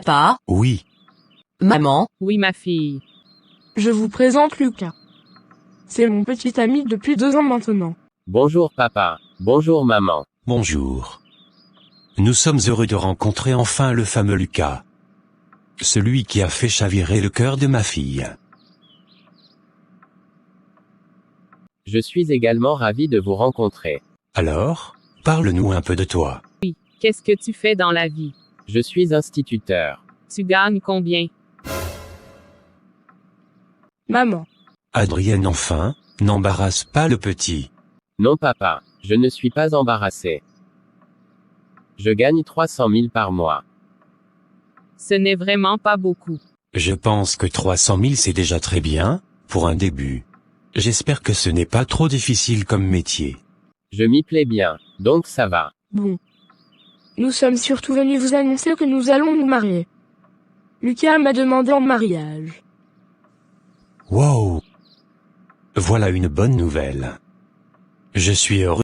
Papa? Oui. Maman? Oui, ma fille. Je vous présente Lucas. C'est mon petit ami depuis 2 ans maintenant. Bonjour papa. Bonjour maman. Bonjour. Nous sommes heureux de rencontrer enfin le fameux Lucas. Celui qui a fait chavirer le cœur de ma fille. Je suis également ravi de vous rencontrer. Alors, parle-nous un peu de toi. Qu'est-ce que tu fais dans la vie? Je suis instituteur. Tu gagnes combien? Maman. Adrienne enfin, n'embarrasse pas le petit. Non papa, je ne suis pas embarrassé. Je gagne 300 000 par mois. Ce n'est vraiment pas beaucoup. Je pense que 300 000 c'est déjà très bien, pour un début. J'espère que ce n'est pas trop difficile comme métier. Je m'y plais bien, donc ça va. Bon. Nous sommes surtout venus vous annoncer que nous allons nous marier. Lucas m'a demandé en mariage. Wow! Voilà une bonne nouvelle. Je suis heureux.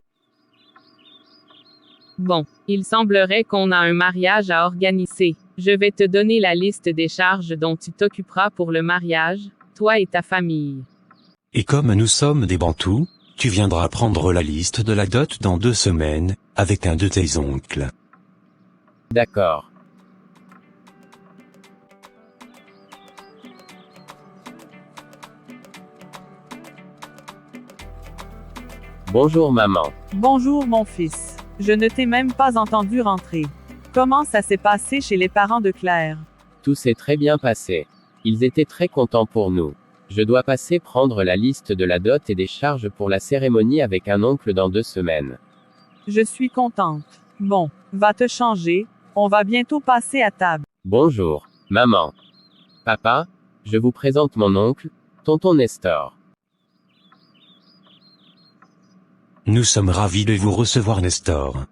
Bon, il semblerait qu'on a un mariage à organiser. Je vais te donner la liste des charges dont tu t'occuperas pour le mariage, toi et ta famille. Et comme nous sommes des Bantous, tu viendras prendre la liste de la dot dans 2 semaines, avec un de tes oncles. D'accord. Bonjour maman. Bonjour mon fils. Je ne t'ai même pas entendu rentrer. Comment ça s'est passé chez les parents de Claire? Tout s'est très bien passé. Ils étaient très contents pour nous. Je dois passer prendre la liste de la dot et des charges pour la cérémonie avec un oncle dans 2 semaines. Je suis contente. Bon, va te changer, on va bientôt passer à table. Bonjour, maman. Papa, je vous présente mon oncle, tonton Nestor. Nous sommes ravis de vous recevoir, Nestor.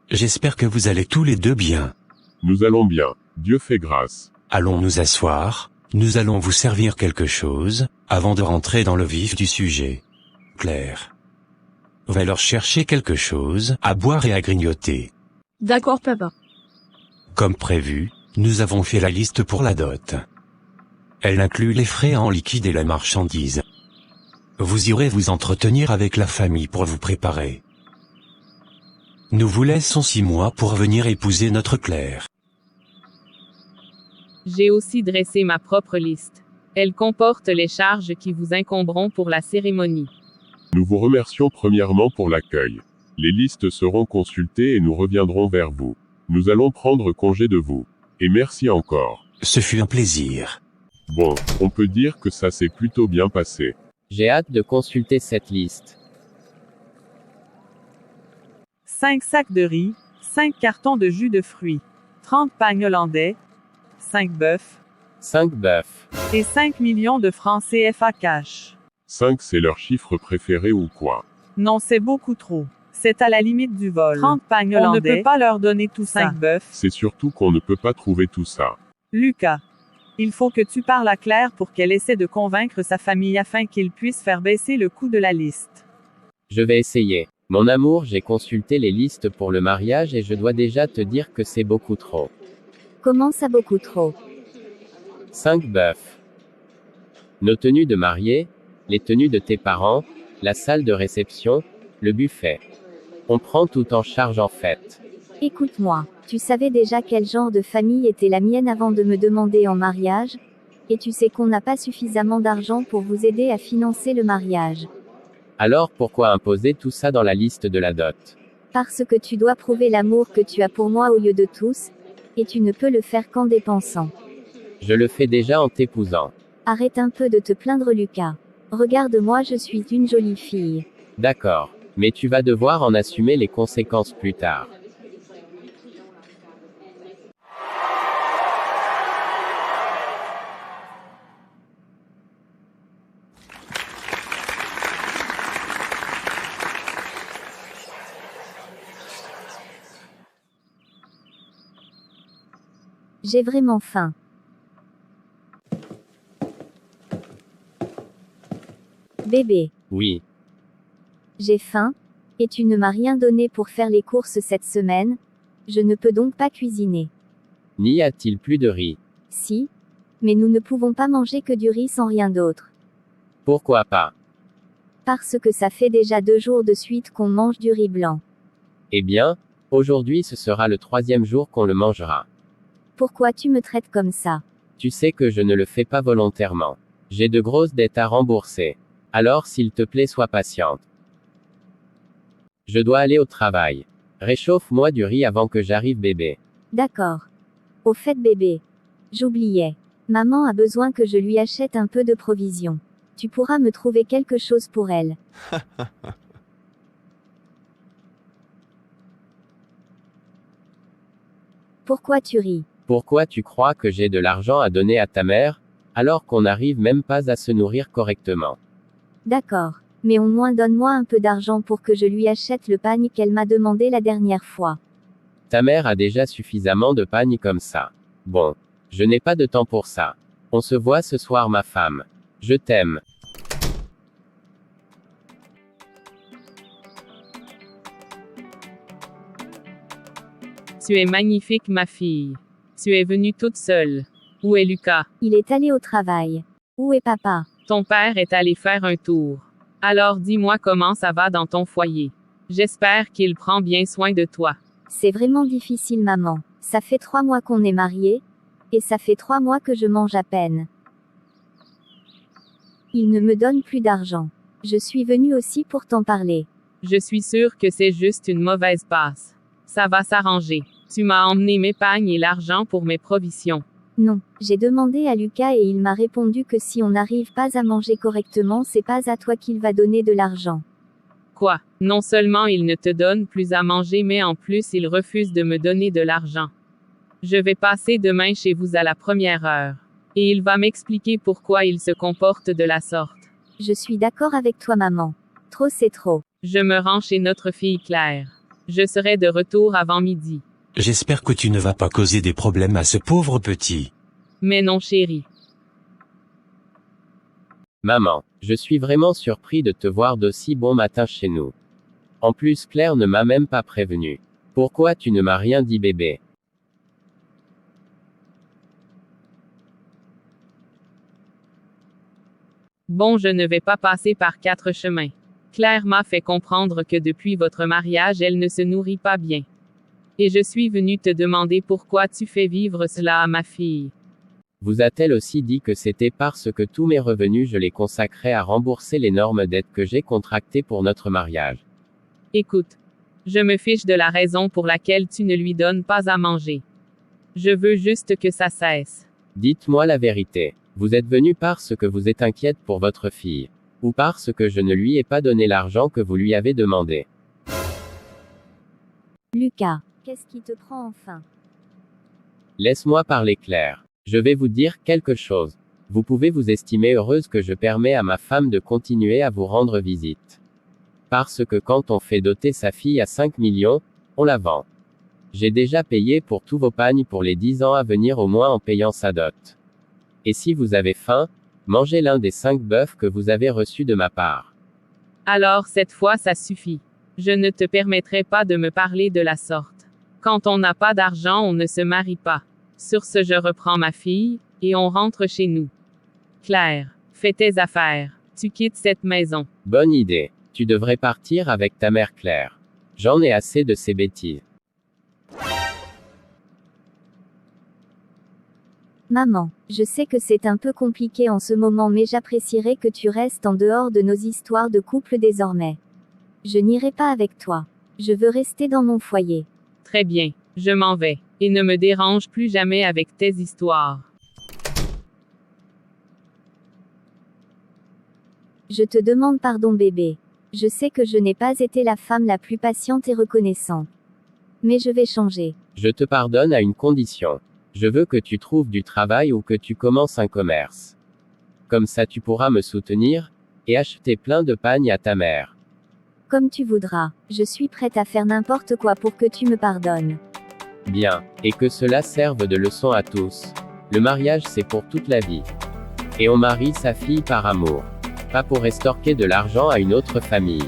J'espère que vous allez tous les deux bien. Nous allons bien, Dieu fait grâce. Allons nous asseoir, nous allons vous servir quelque chose, avant de rentrer dans le vif du sujet. Claire va leur chercher quelque chose à boire et à grignoter. D'accord papa. Comme prévu, nous avons fait la liste pour la dot. Elle inclut les frais en liquide et la marchandise. Vous irez vous entretenir avec la famille pour vous préparer. Nous vous laissons 6 mois pour venir épouser notre Claire. J'ai aussi dressé ma propre liste. Elle comporte les charges qui vous incomberont pour la cérémonie. Nous vous remercions premièrement pour l'accueil. Les listes seront consultées et nous reviendrons vers vous. Nous allons prendre congé de vous. Et merci encore. Ce fut un plaisir. Bon, on peut dire que ça s'est plutôt bien passé. J'ai hâte de consulter cette liste. 5 sacs de riz, 5 cartons de jus de fruits, 30 pagnes hollandais, 5 bœufs, 5 bœufs. et 5 millions de francs CFA cash. 5 c'est leur chiffre préféré ou quoi? Non, c'est beaucoup trop. C'est à la limite du vol. 30 pagnes hollandais. On ne peut pas leur donner tout ça. 5 bœufs. C'est surtout qu'on ne peut pas trouver tout ça. Lucas, il faut que tu parles à Claire pour qu'elle essaie de convaincre sa famille afin qu'ils puissent faire baisser le coût de la liste. Je vais essayer. Mon amour, j'ai consulté les listes pour le mariage et je dois déjà te dire que c'est beaucoup trop. Comment ça beaucoup trop? 5 bœufs. Nos tenues de mariée, les tenues de tes parents, la salle de réception, le buffet. On prend tout en charge en fait. Écoute-moi, tu savais déjà quel genre de famille était la mienne avant de me demander en mariage? Et tu sais qu'on n'a pas suffisamment d'argent pour vous aider à financer le mariage. Alors pourquoi imposer tout ça dans la liste de la dot? Parce que tu dois prouver l'amour que tu as pour moi au lieu de tous, et tu ne peux le faire qu'en dépensant. Je le fais déjà en t'épousant. Arrête un peu de te plaindre Lucas. Regarde-moi, je suis une jolie fille. D'accord. Mais tu vas devoir en assumer les conséquences plus tard. J'ai vraiment faim. Bébé. Oui. J'ai faim, et tu ne m'as rien donné pour faire les courses cette semaine, je ne peux donc pas cuisiner. N'y a-t-il plus de riz? Si. Mais nous ne pouvons pas manger que du riz sans rien d'autre. Pourquoi pas? Parce que ça fait déjà 2 jours de suite qu'on mange du riz blanc. Eh bien, aujourd'hui ce sera le 3e jour qu'on le mangera. Pourquoi tu me traites comme ça? Tu sais que je ne le fais pas volontairement. J'ai de grosses dettes à rembourser. Alors s'il te plaît sois patiente. Je dois aller au travail. Réchauffe-moi du riz avant que j'arrive bébé. D'accord. Au fait bébé. J'oubliais. Maman a besoin que je lui achète un peu de provisions. Tu pourras me trouver quelque chose pour elle. Pourquoi tu ris? Pourquoi tu crois que j'ai de l'argent à donner à ta mère, alors qu'on n'arrive même pas à se nourrir correctement? D'accord. Mais au moins donne-moi un peu d'argent pour que je lui achète le pagne qu'elle m'a demandé la dernière fois. Ta mère a déjà suffisamment de pagnes comme ça. Bon. Je n'ai pas de temps pour ça. On se voit ce soir ma femme. Je t'aime. Tu es magnifique ma fille. Tu es venue toute seule. Où est Lucas? Il est allé au travail. Où est papa? Ton père est allé faire un tour. Alors dis-moi comment ça va dans ton foyer. J'espère qu'il prend bien soin de toi. C'est vraiment difficile maman. Ça fait 3 mois qu'on est mariés. Et ça fait 3 mois que je mange à peine. Il ne me donne plus d'argent. Je suis venue aussi pour t'en parler. Je suis sûre que c'est juste une mauvaise passe. Ça va s'arranger. Tu m'as emmené mes pagnes et l'argent pour mes provisions. Non, j'ai demandé à Lucas et il m'a répondu que si on n'arrive pas à manger correctement, c'est pas à toi qu'il va donner de l'argent. Quoi? Non seulement il ne te donne plus à manger mais en plus il refuse de me donner de l'argent. Je vais passer demain chez vous à la première heure. Et il va m'expliquer pourquoi il se comporte de la sorte. Je suis d'accord avec toi maman. Trop c'est trop. Je me rends chez notre fille Claire. Je serai de retour avant midi. J'espère que tu ne vas pas causer des problèmes à ce pauvre petit. Mais non chérie. Maman, je suis vraiment surpris de te voir d'aussi bon matin chez nous. En plus Claire ne m'a même pas prévenu. Pourquoi tu ne m'as rien dit bébé? Bon, je ne vais pas passer par 4 chemins. Claire m'a fait comprendre que depuis votre mariage, elle ne se nourrit pas bien. Et je suis venue te demander pourquoi tu fais vivre cela à ma fille. Vous a-t-elle aussi dit que c'était parce que tous mes revenus je les consacrais à rembourser l'énorme dette que j'ai contractée pour notre mariage? Écoute. Je me fiche de la raison pour laquelle tu ne lui donnes pas à manger. Je veux juste que ça cesse. Dites-moi la vérité. Vous êtes venu parce que vous êtes inquiète pour votre fille. Ou parce que je ne lui ai pas donné l'argent que vous lui avez demandé. Lucas, qu'est-ce qui te prend enfin? Laisse-moi parler Claire. Je vais vous dire quelque chose. Vous pouvez vous estimer heureuse que je permets à ma femme de continuer à vous rendre visite. Parce que quand on fait doter sa fille à 5 millions, on la vend. J'ai déjà payé pour tous vos pagnes pour les 10 ans à venir au moins en payant sa dot. Et si vous avez faim, mangez l'un des 5 bœufs que vous avez reçus de ma part. Alors cette fois ça suffit. Je ne te permettrai pas de me parler de la sorte. Quand on n'a pas d'argent on ne se marie pas. Sur ce je reprends ma fille, et on rentre chez nous. Claire, fais tes affaires. Tu quittes cette maison. Bonne idée. Tu devrais partir avec ta mère Claire. J'en ai assez de ces bêtises. Maman, je sais que c'est un peu compliqué en ce moment mais j'apprécierais que tu restes en dehors de nos histoires de couple désormais. Je n'irai pas avec toi. Je veux rester dans mon foyer. Très bien, je m'en vais. Et ne me dérange plus jamais avec tes histoires. Je te demande pardon bébé. Je sais que je n'ai pas été la femme la plus patiente et reconnaissante. Mais je vais changer. Je te pardonne à une condition. Je veux que tu trouves du travail ou que tu commences un commerce. Comme ça tu pourras me soutenir, et acheter plein de pagnes à ta mère. Comme tu voudras. Je suis prête à faire n'importe quoi pour que tu me pardonnes. Bien, et que cela serve de leçon à tous. Le mariage c'est pour toute la vie. Et on marie sa fille par amour. Pas pour estorquer de l'argent à une autre famille.